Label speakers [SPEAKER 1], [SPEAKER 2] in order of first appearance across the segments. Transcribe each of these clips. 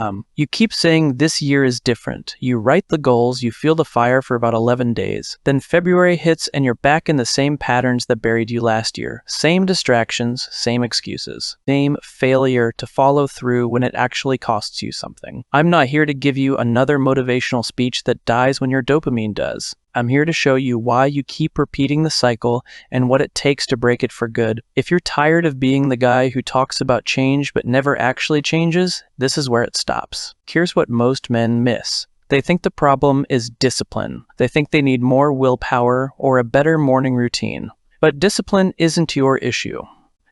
[SPEAKER 1] You keep saying this year is different. You write the goals, you feel the fire for about 11 days. Then February hits and you're back in the same patterns that buried you last year. Same distractions, same excuses. Same failure to follow through when it actually costs you something. I'm not here to give you another motivational speech that dies when your dopamine does. I'm here to show you why you keep repeating the cycle and what it takes to break it for good. If you're tired of being the guy who talks about change but never actually changes, this is where it stops. Here's what most men miss. They think the problem is discipline. They think they need more willpower or a better morning routine. But discipline isn't your issue.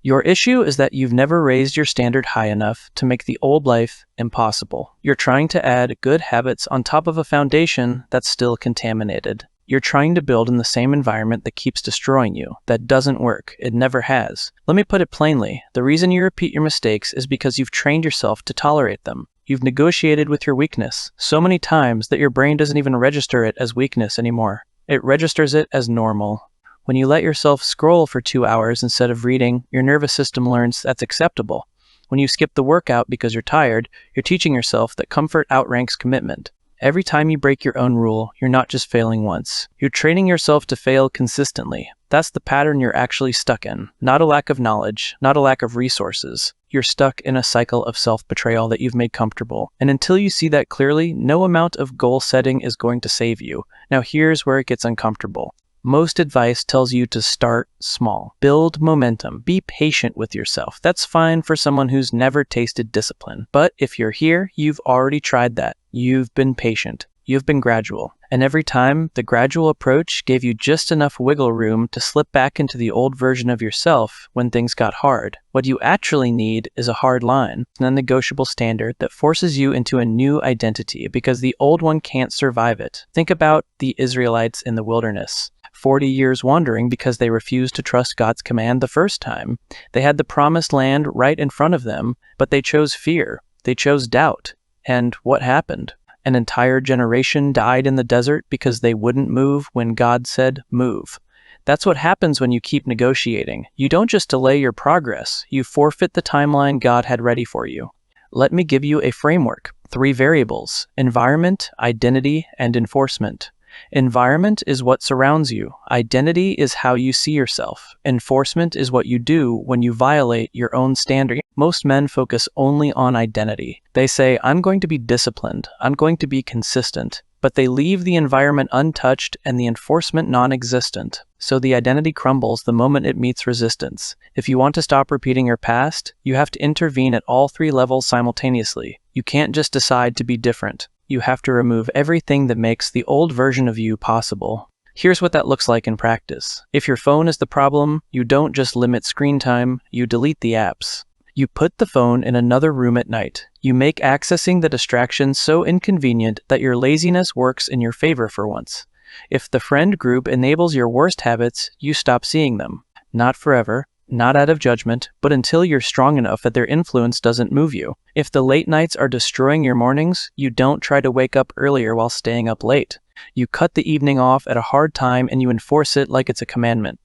[SPEAKER 1] Your issue is that you've never raised your standard high enough to make the old life impossible. You're trying to add good habits on top of a foundation that's still contaminated. You're trying to build in the same environment that keeps destroying you. That doesn't work. It never has. Let me put it plainly. The reason you repeat your mistakes is because you've trained yourself to tolerate them. You've negotiated with your weakness so many times that your brain doesn't even register it as weakness anymore. It registers it as normal. When you let yourself scroll for 2 hours instead of reading, your nervous system learns that's acceptable. When you skip the workout because you're tired, you're teaching yourself that comfort outranks commitment. Every time you break your own rule, you're not just failing once. You're training yourself to fail consistently. That's the pattern you're actually stuck in. Not a lack of knowledge, not a lack of resources. You're stuck in a cycle of self-betrayal that you've made comfortable. And until you see that clearly, no amount of goal setting is going to save you. Now here's where it gets uncomfortable. Most advice tells you to start small. Build momentum. Be patient with yourself. That's fine for someone who's never tasted discipline. But if you're here, you've already tried that. You've been patient. You've been gradual. And every time, the gradual approach gave you just enough wiggle room to slip back into the old version of yourself when things got hard. What you actually need is a hard line, an unnegotiable standard that forces you into a new identity because the old one can't survive it. Think about the Israelites in the wilderness. 40 years wandering because they refused to trust God's command the first time. They had the promised land right in front of them, but they chose fear. They chose doubt. And what happened? An entire generation died in the desert because they wouldn't move when God said move. That's what happens when you keep negotiating. You don't just delay your progress, you forfeit the timeline God had ready for you. Let me give you a framework. 3 variables: environment, identity, and enforcement. Environment is what surrounds you. Identity is how you see yourself. Enforcement is what you do when you violate your own standard. Most men focus only on identity. They say, I'm going to be disciplined. I'm going to be consistent. But they leave the environment untouched and the enforcement non-existent. So the identity crumbles the moment it meets resistance. If you want to stop repeating your past, you have to intervene at all 3 levels simultaneously. You can't just decide to be different. You have to remove everything that makes the old version of you possible. Here's what that looks like in practice. If your phone is the problem, you don't just limit screen time, you delete the apps. You put the phone in another room at night. You make accessing the distraction so inconvenient that your laziness works in your favor for once. If the friend group enables your worst habits, you stop seeing them. Not forever. Not out of judgment, but until you're strong enough that their influence doesn't move you. If the late nights are destroying your mornings, you don't try to wake up earlier while staying up late. You cut the evening off at a hard time and you enforce it like it's a commandment.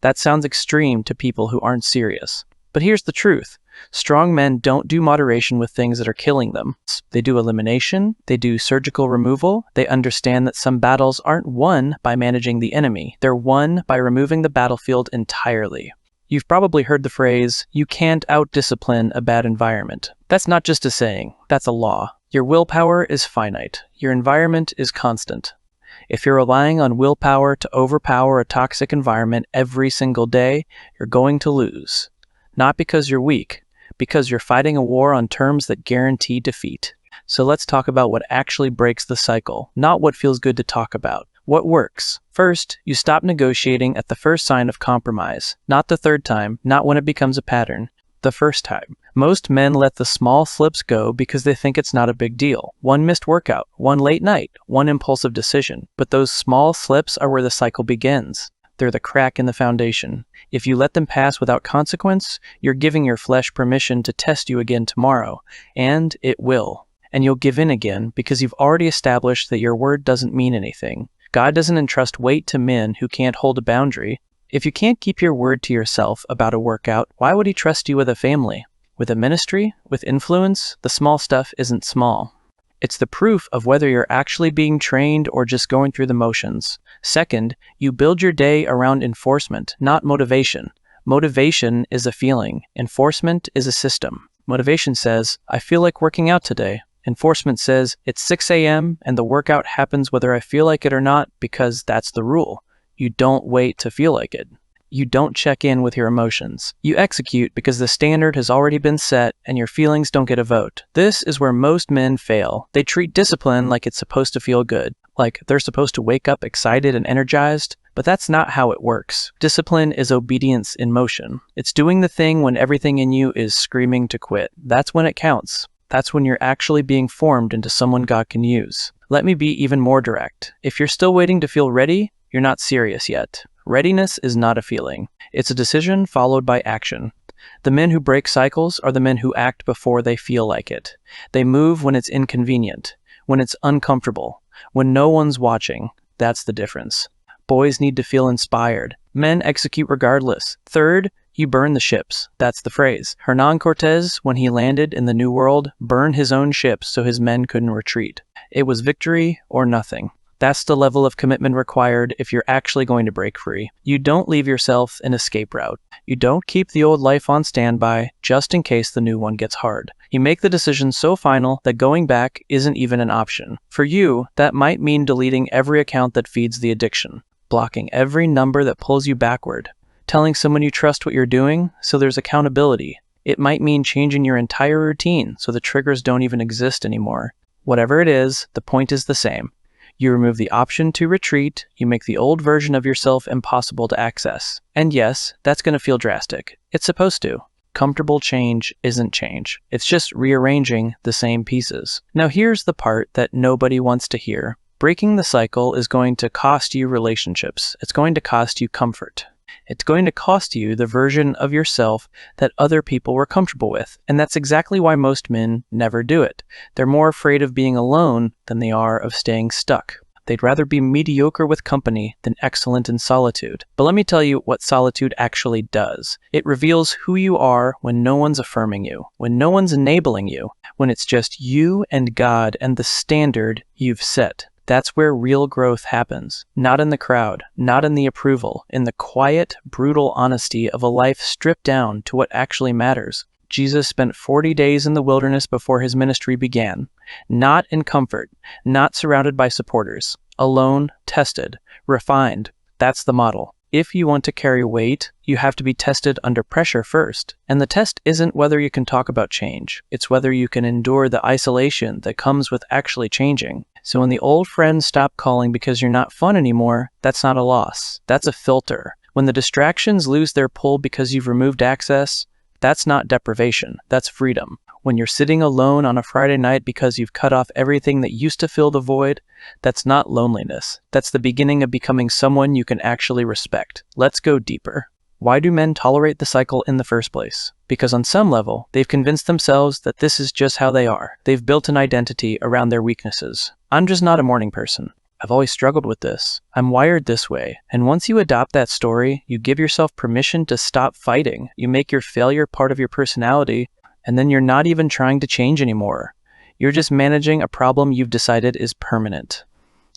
[SPEAKER 1] That sounds extreme to people who aren't serious. But here's the truth. Strong men don't do moderation with things that are killing them. They do elimination, they do surgical removal, they understand that some battles aren't won by managing the enemy. They're won by removing the battlefield entirely. You've probably heard the phrase, you can't out-discipline a bad environment. That's not just a saying, that's a law. Your willpower is finite. Your environment is constant. If you're relying on willpower to overpower a toxic environment every single day, you're going to lose. Not because you're weak, because you're fighting a war on terms that guarantee defeat. So let's talk about what actually breaks the cycle, not what feels good to talk about. What works? First, you stop negotiating at the first sign of compromise. Not the third time, not when it becomes a pattern. The first time. Most men let the small slips go because they think it's not a big deal. One missed workout, one late night, one impulsive decision. But those small slips are where the cycle begins. They're the crack in the foundation. If you let them pass without consequence, you're giving your flesh permission to test you again tomorrow. And it will. And you'll give in again because you've already established that your word doesn't mean anything. God doesn't entrust weight to men who can't hold a boundary. If you can't keep your word to yourself about a workout, why would he trust you with a family? With a ministry, with influence, the small stuff isn't small. It's the proof of whether you're actually being trained or just going through the motions. Second, you build your day around enforcement, not motivation. Motivation is a feeling. Enforcement is a system. Motivation says, I feel like working out today. Enforcement says, it's 6 a.m. and the workout happens whether I feel like it or not because that's the rule. You don't wait to feel like it. You don't check in with your emotions. You execute because the standard has already been set and your feelings don't get a vote. This is where most men fail. They treat discipline like it's supposed to feel good, like they're supposed to wake up excited and energized, but that's not how it works. Discipline is obedience in motion. It's doing the thing when everything in you is screaming to quit. That's when it counts. That's when you're actually being formed into someone God can use. Let me be even more direct. If you're still waiting to feel ready, you're not serious yet. Readiness is not a feeling. It's a decision followed by action. The men who break cycles are the men who act before they feel like it. They move when it's inconvenient, when it's uncomfortable, when no one's watching. That's the difference. Boys need to feel inspired. Men execute regardless. Third, you burn the ships. That's the phrase. Hernan Cortez, when he landed in the New World, burned his own ships so his men couldn't retreat. It was victory or nothing. That's the level of commitment required if you're actually going to break free. You don't leave yourself an escape route. You don't keep the old life on standby just in case the new one gets hard. You make the decision so final that going back isn't even an option. For you, that might mean deleting every account that feeds the addiction, blocking every number that pulls you backward, telling someone you trust what you're doing so there's accountability. It might mean changing your entire routine so the triggers don't even exist anymore. Whatever it is, the point is the same. You remove the option to retreat, you make the old version of yourself impossible to access. And yes, that's going to feel drastic. It's supposed to. Comfortable change isn't change. It's just rearranging the same pieces. Now here's the part that nobody wants to hear. Breaking the cycle is going to cost you relationships. It's going to cost you comfort. It's going to cost you the version of yourself that other people were comfortable with. And that's exactly why most men never do it. They're more afraid of being alone than they are of staying stuck. They'd rather be mediocre with company than excellent in solitude. But let me tell you what solitude actually does. It reveals who you are when no one's affirming you, when no one's enabling you, when it's just you and God and the standard you've set. That's where real growth happens. Not in the crowd, not in the approval, in the quiet, brutal honesty of a life stripped down to what actually matters. Jesus spent 40 days in the wilderness before his ministry began. Not in comfort, not surrounded by supporters. Alone, tested, refined. That's the model. If you want to carry weight, you have to be tested under pressure first. And the test isn't whether you can talk about change. It's whether you can endure the isolation that comes with actually changing. So when the old friends stop calling because you're not fun anymore, that's not a loss. That's a filter. When the distractions lose their pull because you've removed access, that's not deprivation. That's freedom. When you're sitting alone on a Friday night because you've cut off everything that used to fill the void, that's not loneliness. That's the beginning of becoming someone you can actually respect. Let's go deeper. Why do men tolerate the cycle in the first place? Because on some level, they've convinced themselves that this is just how they are. They've built an identity around their weaknesses. I'm just not a morning person. I've always struggled with this. I'm wired this way. And once you adopt that story, you give yourself permission to stop fighting. You make your failure part of your personality, and then you're not even trying to change anymore. You're just managing a problem you've decided is permanent.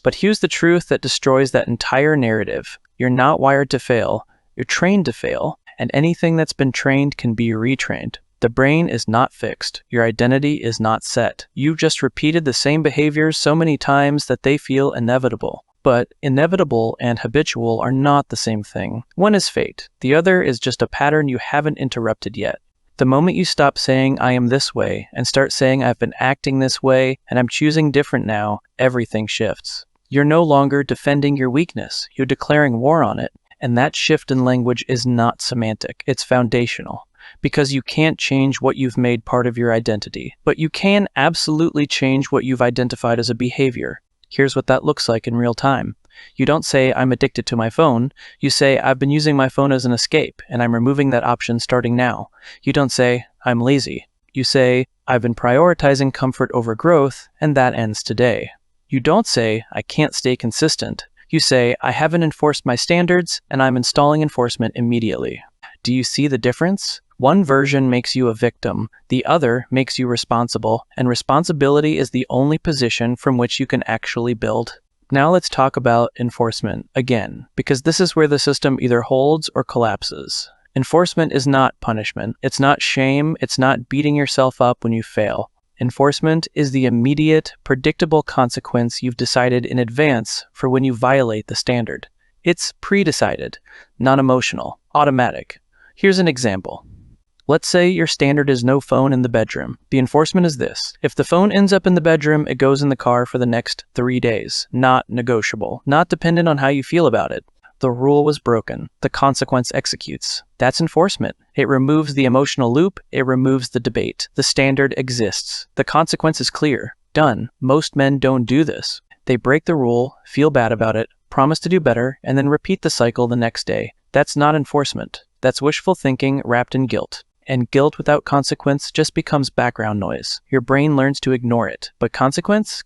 [SPEAKER 1] But here's the truth that destroys that entire narrative. You're not wired to fail. You're trained to fail, and anything that's been trained can be retrained. The brain is not fixed. Your identity is not set. You've just repeated the same behaviors so many times that they feel inevitable. But inevitable and habitual are not the same thing. One is fate. The other is just a pattern you haven't interrupted yet. The moment you stop saying, I am this way, and start saying, I've been acting this way, and I'm choosing different now, everything shifts. You're no longer defending your weakness. You're declaring war on it. And that shift in language is not semantic. It's foundational. Because you can't change what you've made part of your identity. But you can absolutely change what you've identified as a behavior. Here's what that looks like in real time. You don't say, I'm addicted to my phone. You say, I've been using my phone as an escape, and I'm removing that option starting now. You don't say, I'm lazy. You say, I've been prioritizing comfort over growth, and that ends today. You don't say, I can't stay consistent. You say, I haven't enforced my standards, and I'm installing enforcement immediately. Do you see the difference? One version makes you a victim, the other makes you responsible, and responsibility is the only position from which you can actually build. Now let's talk about enforcement again, because this is where the system either holds or collapses. Enforcement is not punishment. It's not shame. It's not beating yourself up when you fail. Enforcement is the immediate, predictable consequence you've decided in advance for when you violate the standard. It's pre-decided, non-emotional, automatic. Here's an example. Let's say your standard is no phone in the bedroom. The enforcement is this. If the phone ends up in the bedroom, it goes in the car for the next 3 days. Not negotiable. Not dependent on how you feel about it. The rule was broken. The consequence executes. That's enforcement. It removes the emotional loop. It removes the debate. The standard exists. The consequence is clear. Done. Most men don't do this. They break the rule, feel bad about it, promise to do better, and then repeat the cycle the next day. That's not enforcement. That's wishful thinking wrapped in guilt. And guilt without consequence just becomes background noise. Your brain learns to ignore it. But consequence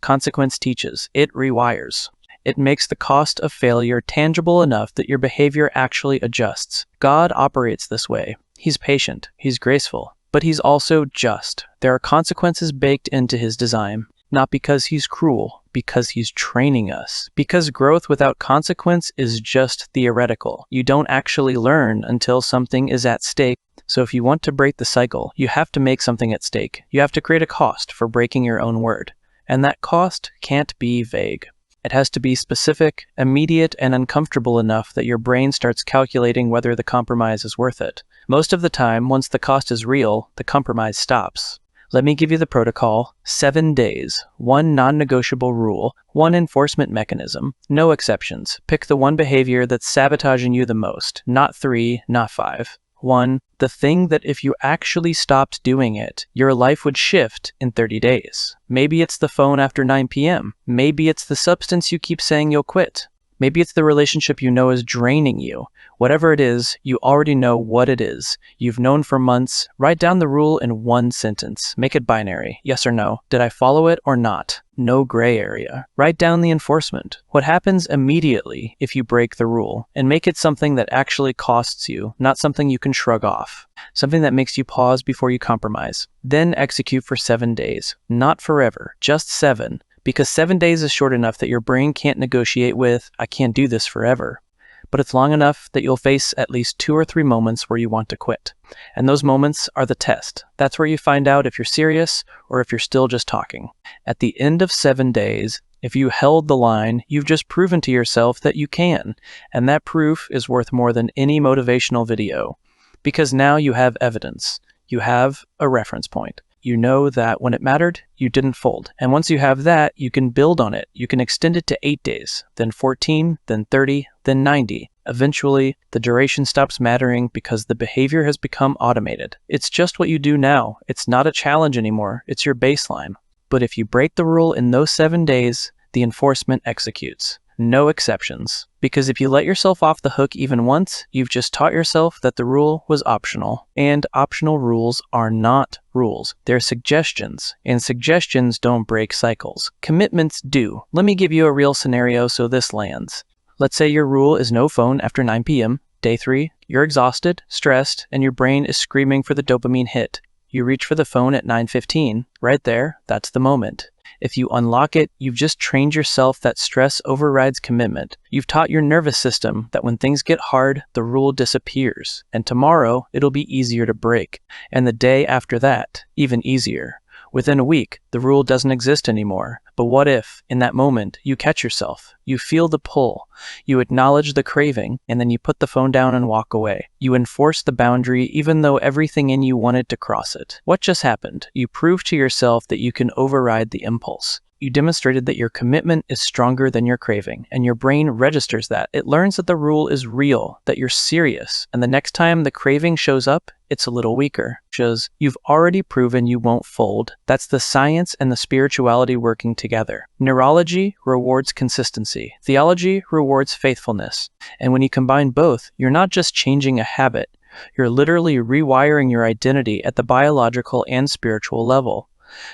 [SPEAKER 1] teaches. It rewires. It makes the cost of failure tangible enough that your behavior actually adjusts. God operates this way. He's patient. He's graceful. But he's also just. There are consequences baked into his design. Not because he's cruel, because he's training us. Because growth without consequence is just theoretical. You don't actually learn until something is at stake. So if you want to break the cycle, you have to make something at stake. You have to create a cost for breaking your own word. And that cost can't be vague. It has to be specific, immediate, and uncomfortable enough that your brain starts calculating whether the compromise is worth it. Most of the time, once the cost is real, the compromise stops. Let me give you the protocol. 7 days. 1 non-negotiable rule. 1 enforcement mechanism. No exceptions. Pick the one behavior that's sabotaging you the most. Not 3, not 5. 1. The thing that if you actually stopped doing it, your life would shift in 30 days. Maybe it's the phone after 9 p.m. Maybe it's the substance you keep saying you'll quit. Maybe it's the relationship you know is draining you. Whatever it is, you already know what it is. You've known for months. Write down the rule in 1 sentence. Make it binary. Yes or no. Did I follow it or not? No gray area. Write down the enforcement. What happens immediately if you break the rule, and make it something that actually costs you, not something you can shrug off. Something that makes you pause before you compromise. Then execute for 7 days. Not forever, just 7. Because 7 days is short enough that your brain can't negotiate with, I can't do this forever. But it's long enough that you'll face at least 2 or 3 moments where you want to quit. And those moments are the test. That's where you find out if you're serious or if you're still just talking. At the end of 7 days, if you held the line, you've just proven to yourself that you can. And that proof is worth more than any motivational video. Because now you have evidence. You have a reference point. You know that when it mattered, you didn't fold. And once you have that, you can build on it. You can extend it to 8 days, then 14, then 30, then 90. Eventually, the duration stops mattering because the behavior has become automated. It's just what you do now. It's not a challenge anymore. It's your baseline. But if you break the rule in those 7 days, the enforcement executes. No exceptions. Because if you let yourself off the hook even once, you've just taught yourself that the rule was optional. And optional rules are not rules. They're suggestions. And suggestions don't break cycles. Commitments do. Let me give you a real scenario so this lands. Let's say your rule is no phone after 9 p.m. Day 3, you're exhausted, stressed, and your brain is screaming for the dopamine hit. You reach for the phone at 9:15. Right there, that's the moment. If you unlock it, you've just trained yourself that stress overrides commitment. You've taught your nervous system that when things get hard, the rule disappears. And tomorrow, it'll be easier to break. And the day after that, even easier. Within a week, the rule doesn't exist anymore. But what if, in that moment, you catch yourself? You feel the pull. You acknowledge the craving, and then you put the phone down and walk away. You enforce the boundary even though everything in you wanted to cross it. What just happened? You proved to yourself that you can override the impulse. You demonstrated that your commitment is stronger than your craving, and your brain registers that. It learns that the rule is real, that you're serious, and the next time the craving shows up, it's a little weaker. Shows you've already proven you won't fold. That's the science and the spirituality working together. Neurology rewards consistency. Theology rewards faithfulness. And when you combine both, you're not just changing a habit. You're literally rewiring your identity at the biological and spiritual level.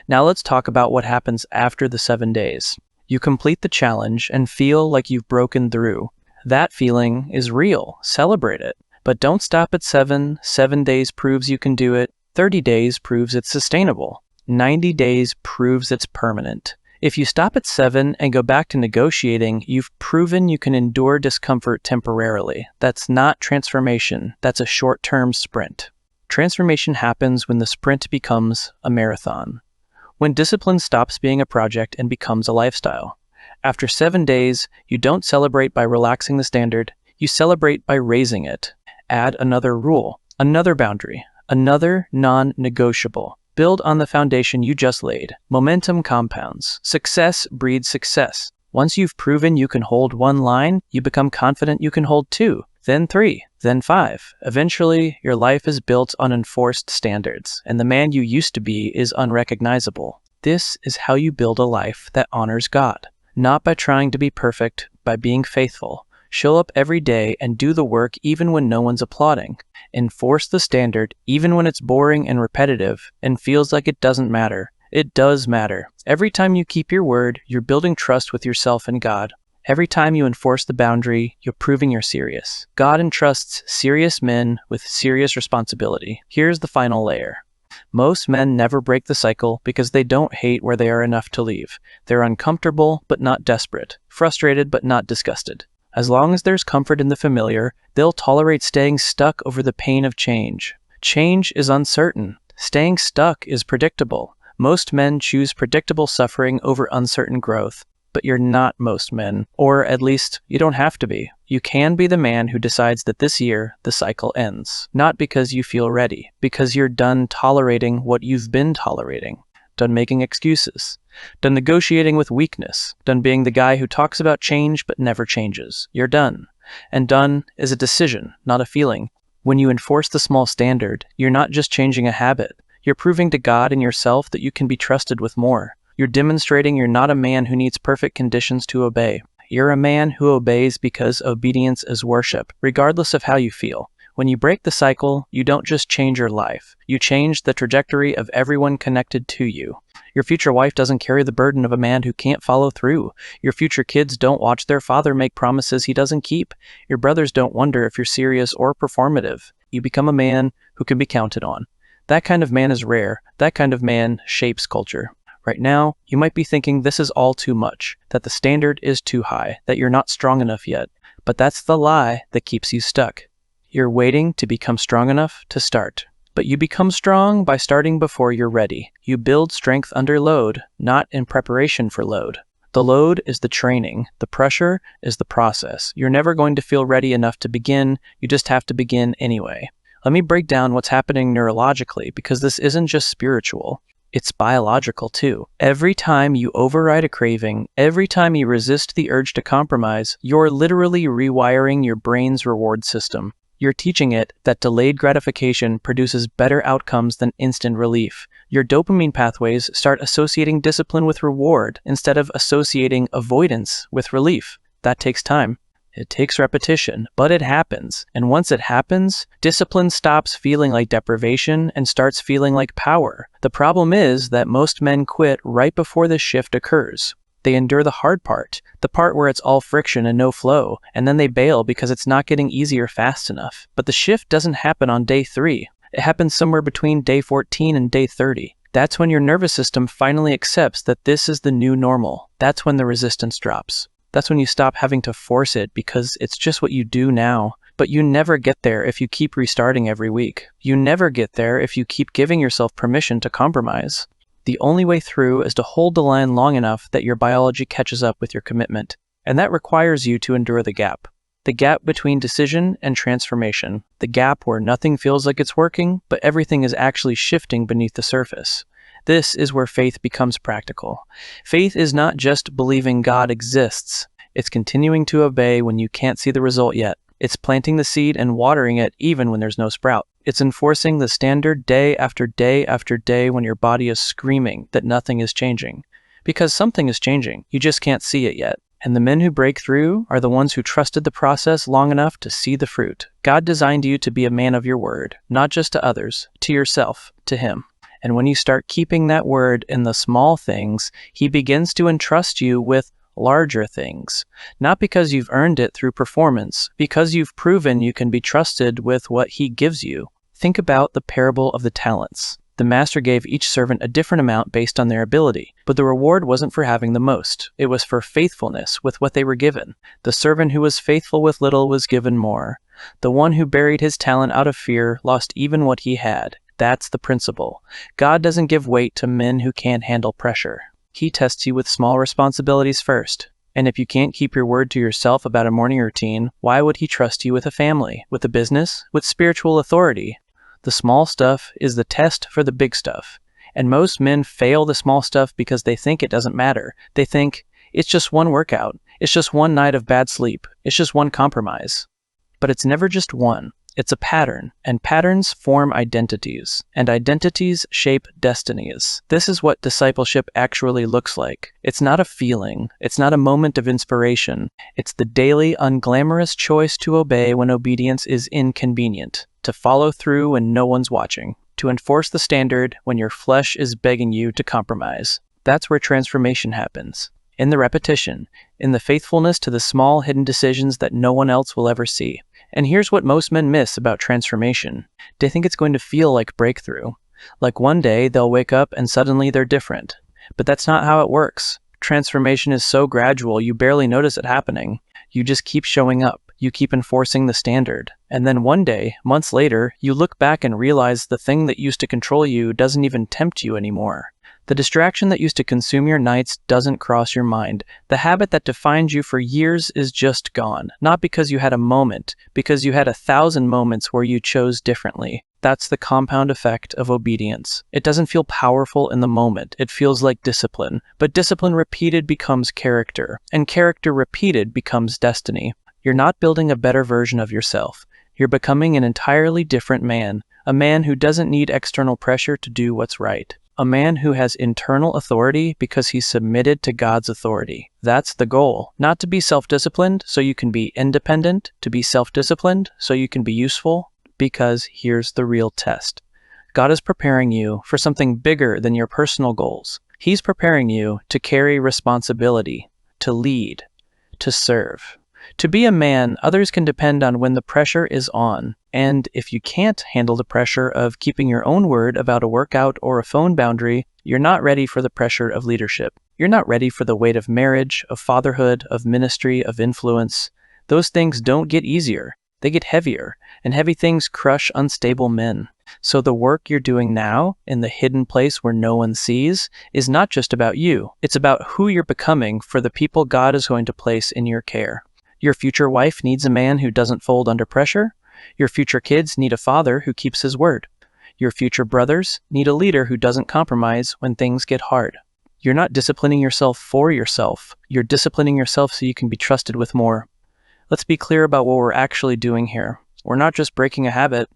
[SPEAKER 1] Now let's talk about what happens after the 7 days. You complete the challenge and feel like you've broken through. That feeling is real. Celebrate it. But don't stop at 7. 7 days proves you can do it. 30 days proves it's sustainable. 90 days proves it's permanent. If you stop at 7 and go back to negotiating, you've proven you can endure discomfort temporarily. That's not transformation. That's a short-term sprint. Transformation happens when the sprint becomes a marathon. When discipline stops being a project and becomes a lifestyle. After 7 days, you don't celebrate by relaxing the standard, you celebrate by raising it. Add another rule, another boundary, another non-negotiable. Build on the foundation you just laid. Momentum compounds. Success breeds success. Once you've proven you can hold 1 line, you become confident you can hold 2, then 3, then 5. Eventually, your life is built on enforced standards, and the man you used to be is unrecognizable. This is how you build a life that honors God. Not by trying to be perfect, by being faithful. Show up every day and do the work even when no one's applauding. Enforce the standard even when it's boring and repetitive and feels like it doesn't matter. It does matter. Every time you keep your word, you're building trust with yourself and God. Every time you enforce the boundary, you're proving you're serious. God entrusts serious men with serious responsibility. Here's the final layer. Most men never break the cycle because they don't hate where they are enough to leave. They're uncomfortable but not desperate, frustrated but not disgusted. As long as there's comfort in the familiar, they'll tolerate staying stuck over the pain of change. Change is uncertain. Staying stuck is predictable. Most men choose predictable suffering over uncertain growth. But you're not most men, or at least you don't have to be. You can be the man who decides that this year the cycle ends. Not because you feel ready, because you're done tolerating what you've been tolerating. Done making excuses. Done negotiating with weakness. Done being the guy who talks about change but never changes. You're done. And done is a decision, not a feeling. When you enforce the small standard, you're not just changing a habit. You're proving to God and yourself that you can be trusted with more. You're demonstrating you're not a man who needs perfect conditions to obey. You're a man who obeys because obedience is worship, regardless of how you feel. When you break the cycle, you don't just change your life. You change the trajectory of everyone connected to you. Your future wife doesn't carry the burden of a man who can't follow through. Your future kids don't watch their father make promises he doesn't keep. Your brothers don't wonder if you're serious or performative. You become a man who can be counted on. That kind of man is rare. That kind of man shapes culture. Right now, you might be thinking this is all too much, that the standard is too high, that you're not strong enough yet. But that's the lie that keeps you stuck. You're waiting to become strong enough to start. But you become strong by starting before you're ready. You build strength under load, not in preparation for load. The load is the training. The pressure is the process. You're never going to feel ready enough to begin. You just have to begin anyway. Let me break down what's happening neurologically, because this isn't just spiritual. It's biological too. Every time you override a craving, every time you resist the urge to compromise, you're literally rewiring your brain's reward system. You're teaching it that delayed gratification produces better outcomes than instant relief. Your dopamine pathways start associating discipline with reward instead of associating avoidance with relief. That takes time. It takes repetition, but it happens. And once it happens, discipline stops feeling like deprivation and starts feeling like power. The problem is that most men quit right before this shift occurs. They endure the hard part, the part where it's all friction and no flow, and then they bail because it's not getting easier fast enough. But the shift doesn't happen on day 3. It happens somewhere between day 14 and day 30. That's when your nervous system finally accepts that this is the new normal. That's when the resistance drops. That's when you stop having to force it because it's just what you do now. But you never get there if you keep restarting every week. You never get there if you keep giving yourself permission to compromise. The only way through is to hold the line long enough that your biology catches up with your commitment. And that requires you to endure the gap. The gap between decision and transformation. The gap where nothing feels like it's working, but everything is actually shifting beneath the surface. This is where faith becomes practical. Faith is not just believing God exists. It's continuing to obey when you can't see the result yet. It's planting the seed and watering it even when there's no sprout. It's enforcing the standard day after day after day when your body is screaming that nothing is changing. Because something is changing, you just can't see it yet. And the men who break through are the ones who trusted the process long enough to see the fruit. God designed you to be a man of your word, not just to others, to yourself, to Him. And when you start keeping that word in the small things, He begins to entrust you with larger things. Not because you've earned it through performance, because you've proven you can be trusted with what he gives you. Think about the parable of the talents. The master gave each servant a different amount based on their ability, but the reward wasn't for having the most. It was for faithfulness with what they were given. The servant who was faithful with little was given more. The one who buried his talent out of fear lost even what he had. That's the principle. God doesn't give weight to men who can't handle pressure. He tests you with small responsibilities first. And if you can't keep your word to yourself about a morning routine, why would he trust you with a family, with a business, with spiritual authority? The small stuff is the test for the big stuff. And most men fail the small stuff because they think it doesn't matter. They think, it's just one workout. It's just one night of bad sleep. It's just one compromise. But it's never just one. It's a pattern, and patterns form identities, and identities shape destinies. This is what discipleship actually looks like. It's not a feeling. It's not a moment of inspiration. It's the daily, unglamorous choice to obey when obedience is inconvenient, to follow through when no one's watching, to enforce the standard when your flesh is begging you to compromise. That's where transformation happens. In the repetition, in the faithfulness to the small hidden decisions that no one else will ever see. And here's what most men miss about transformation. They think it's going to feel like breakthrough. Like one day they'll wake up and suddenly they're different. But that's not how it works. Transformation is so gradual you barely notice it happening. You just keep showing up. You keep enforcing the standard. And then one day, months later, you look back and realize the thing that used to control you doesn't even tempt you anymore. The distraction that used to consume your nights doesn't cross your mind. The habit that defined you for years is just gone. Not because you had a moment, because you had 1,000 moments where you chose differently. That's the compound effect of obedience. It doesn't feel powerful in the moment. It feels like discipline. But discipline repeated becomes character, and character repeated becomes destiny. You're not building a better version of yourself. You're becoming an entirely different man, a man who doesn't need external pressure to do what's right. A man who has internal authority because he's submitted to God's authority. That's the goal. Not to be self-disciplined so you can be independent, to be self-disciplined so you can be useful, because here's the real test. God is preparing you for something bigger than your personal goals. He's preparing you to carry responsibility, to lead, to serve. To be a man, others can depend on when the pressure is on. And if you can't handle the pressure of keeping your own word about a workout or a phone boundary, you're not ready for the pressure of leadership. You're not ready for the weight of marriage, of fatherhood, of ministry, of influence. Those things don't get easier. They get heavier, and heavy things crush unstable men. So the work you're doing now, in the hidden place where no one sees, is not just about you. It's about who you're becoming for the people God is going to place in your care. Your future wife needs a man who doesn't fold under pressure. Your future kids need a father who keeps his word. Your future brothers need a leader who doesn't compromise when things get hard. You're not disciplining yourself for yourself. You're disciplining yourself so you can be trusted with more. Let's be clear about what we're actually doing here. We're not just breaking a habit.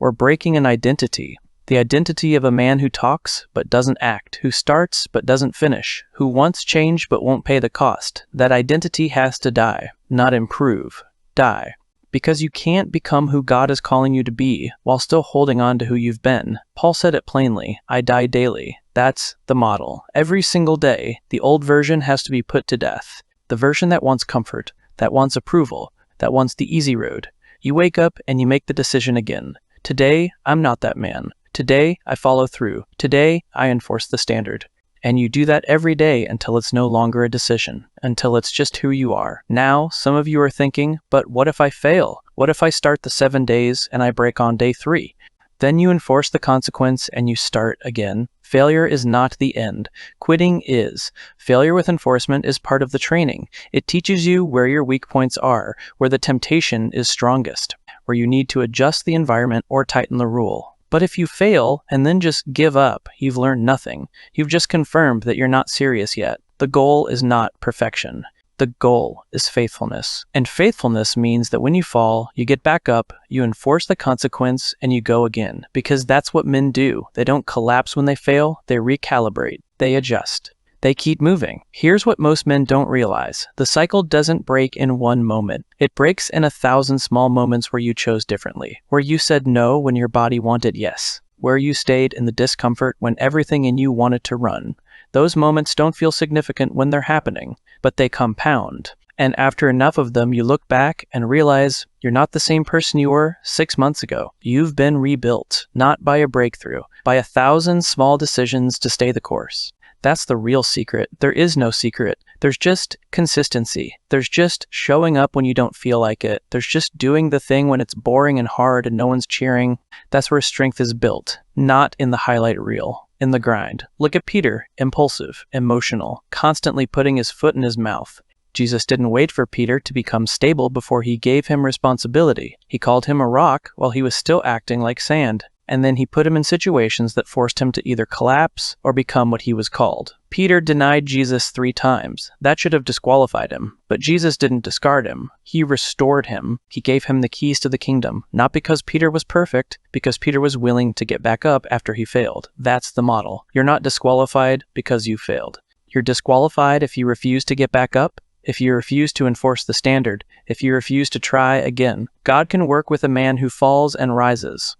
[SPEAKER 1] We're breaking an identity. The identity of a man who talks but doesn't act, who starts but doesn't finish, who wants change but won't pay the cost. That identity has to die, not improve. Die. Because you can't become who God is calling you to be while still holding on to who you've been. Paul said it plainly, I die daily. That's the model. Every single day, the old version has to be put to death. The version that wants comfort, that wants approval, that wants the easy road. You wake up and you make the decision again. Today, I'm not that man. Today, I follow through. Today, I enforce the standard. And you do that every day until it's no longer a decision, until it's just who you are. Now, some of you are thinking, but what if I fail? What if I start the 7 days and I break on day 3? Then you enforce the consequence and you start again. Failure is not the end. Quitting is. Failure with enforcement is part of the training. It teaches you where your weak points are, where the temptation is strongest, where you need to adjust the environment or tighten the rule. But if you fail and then just give up, you've learned nothing. You've just confirmed that you're not serious yet. The goal is not perfection. The goal is faithfulness. And faithfulness means that when you fall, you get back up, you enforce the consequence, and you go again. Because that's what men do. They don't collapse when they fail, they recalibrate, they adjust. They keep moving. Here's what most men don't realize. The cycle doesn't break in one moment. It breaks in 1,000 small moments where you chose differently, where you said no when your body wanted yes, where you stayed in the discomfort when everything in you wanted to run. Those moments don't feel significant when they're happening, but they compound. And after enough of them, you look back and realize you're not the same person you were 6 months ago. You've been rebuilt, not by a breakthrough, by 1,000 small decisions to stay the course. That's the real secret. There is no secret. There's just consistency. There's just showing up when you don't feel like it. There's just doing the thing when it's boring and hard and no one's cheering. That's where strength is built, not in the highlight reel, in the grind. Look at Peter, impulsive, emotional, constantly putting his foot in his mouth. Jesus didn't wait for Peter to become stable before he gave him responsibility. He called him a rock while he was still acting like sand. And then he put him in situations that forced him to either collapse or become what he was called. Peter denied Jesus 3 times. That should have disqualified him. But Jesus didn't discard him. He restored him. He gave him the keys to the kingdom. Not because Peter was perfect, because Peter was willing to get back up after he failed. That's the model. You're not disqualified because you failed. You're disqualified if you refuse to get back up, if you refuse to enforce the standard, if you refuse to try again. God can work with a man who falls and rises.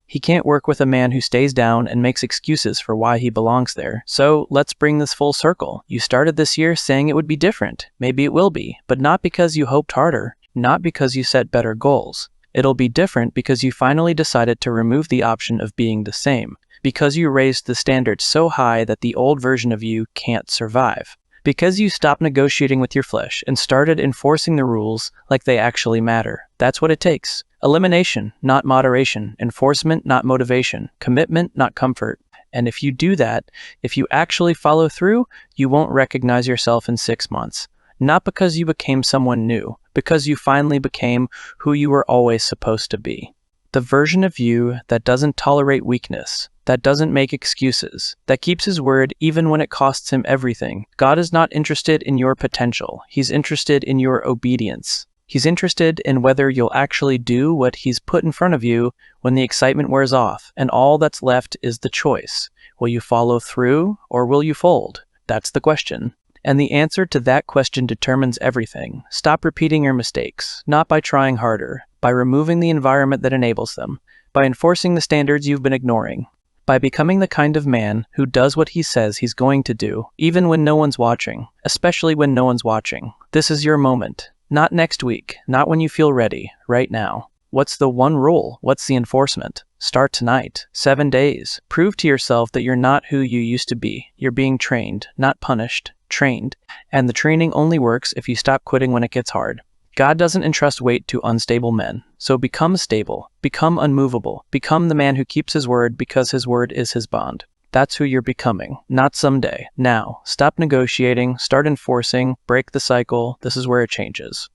[SPEAKER 1] He can't work with a man who stays down and makes excuses for why he belongs there. So let's bring this full circle. You started this year saying it would be different. Maybe it will be, but not because you hoped harder, not because you set better goals. It'll be different because you finally decided to remove the option of being the same, because you raised the standard so high that the old version of you can't survive. Because you stopped negotiating with your flesh and started enforcing the rules like they actually matter. That's what it takes. Elimination, not moderation. Enforcement, not motivation. Commitment, not comfort. And if you do that, if you actually follow through, you won't recognize yourself in 6 months. Not because you became someone new, because you finally became who you were always supposed to be. The version of you that doesn't tolerate weakness, that doesn't make excuses, that keeps his word even when it costs him everything. God is not interested in your potential. He's interested in your obedience. He's interested in whether you'll actually do what he's put in front of you when the excitement wears off, and all that's left is the choice. Will you follow through or will you fold? That's the question. And the answer to that question determines everything. Stop repeating your mistakes, not by trying harder, by removing the environment that enables them, by enforcing the standards you've been ignoring, by becoming the kind of man who does what he says he's going to do, even when no one's watching, especially when no one's watching. This is your moment. Not next week, not when you feel ready, right now. What's the one rule? What's the enforcement? Start tonight. 7 days. Prove to yourself that you're not who you used to be. You're being trained, not punished, trained. And the training only works if you stop quitting when it gets hard. God doesn't entrust weight to unstable men. So become stable, become unmovable, become the man who keeps his word because his word is his bond. That's who you're becoming, not someday. Now, stop negotiating, start enforcing, break the cycle. This is where it changes.